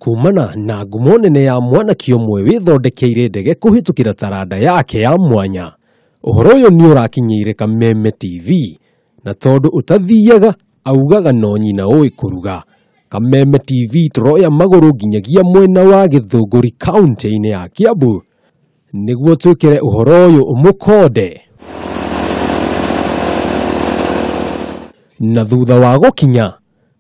kumana na ngumo nene ya mwanaki ũmwe wĩthondekeire ndege kũhĩtũkĩra taranda yake ya mwanya. Ũhoro ũyũ nĩ ũrakinyĩire Kameme TV, na tondũ ũtathiaga augaga no nyina ũĩ kũruga. Kameme TV tũroya magũrũ nginyagia mwena wa Gĩthũngũri kaunti-inĩ ya Kiambu nĩguo twĩkĩre ũhoro ũyũ ũmũkonde. Na thutha wa gũkinya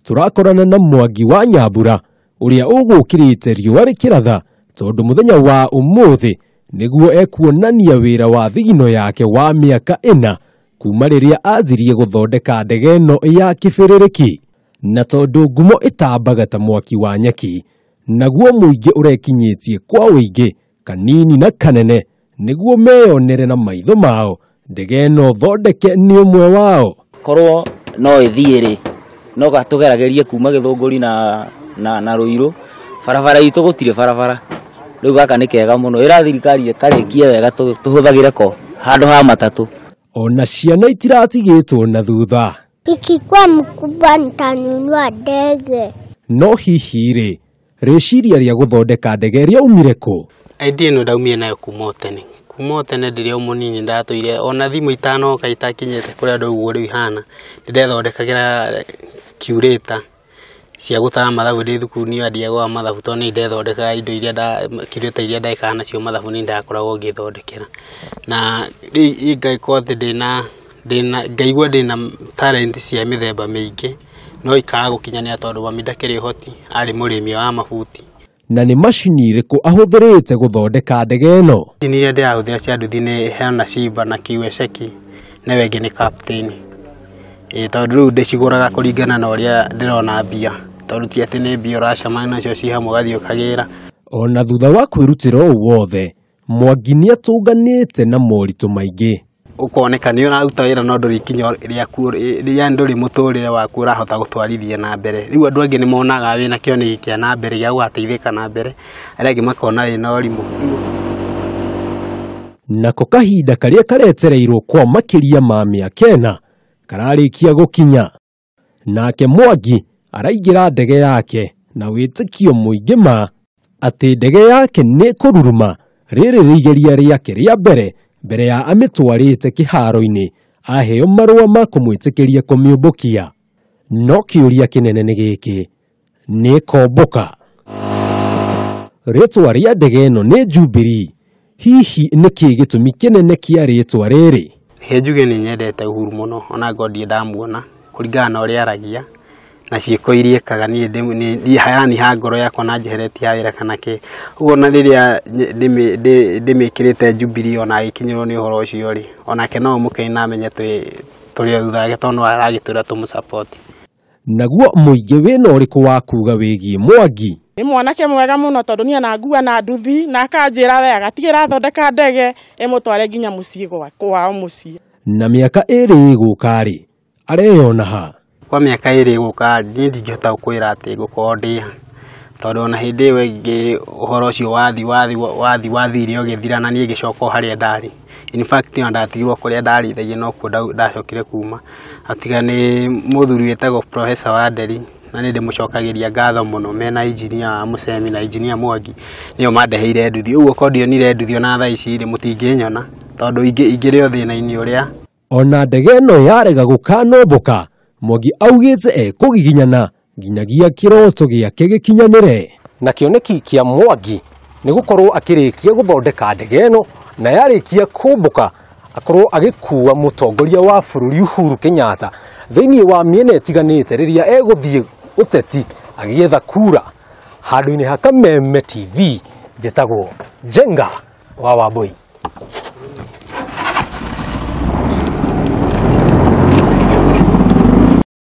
tũrakorana na Mwangi wa Nyambura ũrĩa ũgũkĩrĩte riũa rĩkĩratha tondũ mũthenya wa ũmũthĩ nĩguo ekuonania wĩra wa thigino yake wa mĩaka 4 kuma rĩrĩa anjirie gũthondeka ndege ĩno ya kĩbĩrĩrĩki. Na tondũ ngumo ĩtambaga ta mwaki wa nyeki, naguo mũingĩ ũrekinyĩtie kwa ũingĩ kanini na kanene nĩguo meyonere na maitho mao ndege ĩno thondeke nĩ ũmwe wao. Korwo no ĩthiĩ-rĩ, no gatũgeragerie kuma Gĩthũngũri na Rũirũ, barabara itũ gũtirĩ barabara. Rĩu gaka nĩ kega mũno, ĩra thirikari ĩkarĩkie wega tũhũthagĩre ko handũ ha matatũ. Ona ciana itiratigĩtwo na thutha. Ikikuwa mkubwa nitanunua ndege. No hihi-rĩ, rĩciria rĩa gũthondeka ndege rĩaumire kũ? Idea ĩno ndaumire nayo kuma tene. Kuma tene ndĩrĩ o mũnini ndatũire ona thimũ itanoka itakinyĩte kũrĩa andũ ũguo rĩu ihana. Ndĩrethondekagĩra curator cia gũtara mathabu ndĩ thukuru niĩ ndiaga wa mathabu tondũ nĩ ndethondekaga indo iria curator iria ndekaga nacio mathabu nĩ ndakoragwo ngĩthondekera. Na rĩu ngaigua atĩ ngaigua ndĩna talent cia mĩthemba mĩingĩ no ikaga gũkinyanĩra tondũ mami ndakĩrĩ ũhoti, arĩ mũrĩmi wa mabuti. Na nĩ macini irĩkũ ahũthĩrĩte gũthondeka ndege ĩno? Macini iria ndĩrahũthĩra cia nduthi nĩ hena Simba na Kiweseki na wengĩ nĩ Captain. Tondũ rĩu ndĩcigũraga kũringana na ũrĩa ndĩrona mbia, tondũ ti atĩ nĩ mbia ũracemania nacio ci hamwe ũgathiĩ ũkagĩra. Ona thutha wa kwĩrutĩra ũũ wothe, Mwangi nĩ atũnganĩte na moritũ maingĩ. Ũkoneka nĩ ũraruta wĩra no ndũrĩ ikinya rĩrĩa ndũrĩ mũtũrĩre waku ũrahota gũtwarithia na mbere. Rĩu andũ angĩ nĩ monaga wĩna kĩoneki kĩa na mbere gĩa gũgateithĩka na mbere, arĩa angĩ makona wĩna ũrimũ. Nako kahinda karĩa karetereirwo kwa makĩria ma mĩaka 4 kararĩkia gũkinya. Nake Mwangi araingĩra ndege yake na wĩtĩkio mũingĩ ma atĩ ndege yake nĩ kũruruma rĩrĩ rĩigeria rĩake rĩa mbere ya amĩtwarĩte kĩharo-inĩ aheo marũa ma kũmwĩtĩkĩria kũmĩũmbũkia. No kĩũria kĩnene nĩ gĩkĩ, nĩ komboka? Rĩtwa rĩa ndege ĩno nĩ Jubilee. Hihi nĩ kĩĩ gĩtũmi kĩnene kĩa rĩtwa rĩrĩ? He njuge nĩ nyendete Uhuru mũno, ona ngorĩ ndamuona kũringana na ũrĩa aragia na ciĩko iria ekaga niĩ hayani ha ngoro yakwa na njeheretie ha wĩra kana kĩ. Ũguo na rĩrĩa ndĩmĩkĩrĩte Jubilee ona agĩkinyĩrwo nĩ ũhoro ũcio-rĩ, onake no mũkeni na amenye tũrĩ thutha wake tondũ no aragĩtwĩra tũmũsupport. Naguo mũingĩ wĩna ũrĩkũ wa kuuga wĩgiĩ Mwangi? Nĩ mwanake mwega mũno tondũ niĩ na ngua na nduthi na akanjĩra wega tigĩra thondeka ndege ĩmũtware nginya mũciĩ kwao mũciĩ. Na mĩaka 2 ĩgũka-rĩ, areyona ha? Kwa mĩaka 2 ĩgũka niĩ ndingĩhota gũkwĩra atĩ ngũkorwo ndĩha, tondũ ona hĩndĩ ĩyo ĩngĩ ũhoro ũcio wathire ũgĩthira na niĩ ngĩcoka harĩa ndarĩ. In fact ona ndatigirwo kũrĩa ndarĩithagia no kuo ndacokire kuma, atiga nĩ mũthuri wĩtagwo Professor Wanderi na nĩ ndĩmũcokagĩria ngatho mũno mena engineer wa Mũcemi na engineer Mwangi nĩo mandeheire nduthi. Ũguo ko ndionire nduthi ona thaa ici-rĩ mũtingĩnyona tondũ ingĩrĩ o thĩna-inĩ ũrĩa. Ona ndege ĩno yarega gũkanomboka, Mwangi augĩte ekũgiginyana nginyagia kĩroto gĩake gĩkinyanĩre. Na kĩoneki kĩa Mwangi nĩ gũkorwo akĩrĩkia gũthondeka ndege ĩno na yarĩkia kũmbũka akorwo agĩkua mũtongoria wa bũrũri Uhuru Kenyatta thĩinĩ wa mĩena ĩtiganĩte rĩrĩa egũthiĩ ũteti agĩetha kura. Handũ-inĩ ha Kameme TV njĩtagwo Jenga wa Wambui.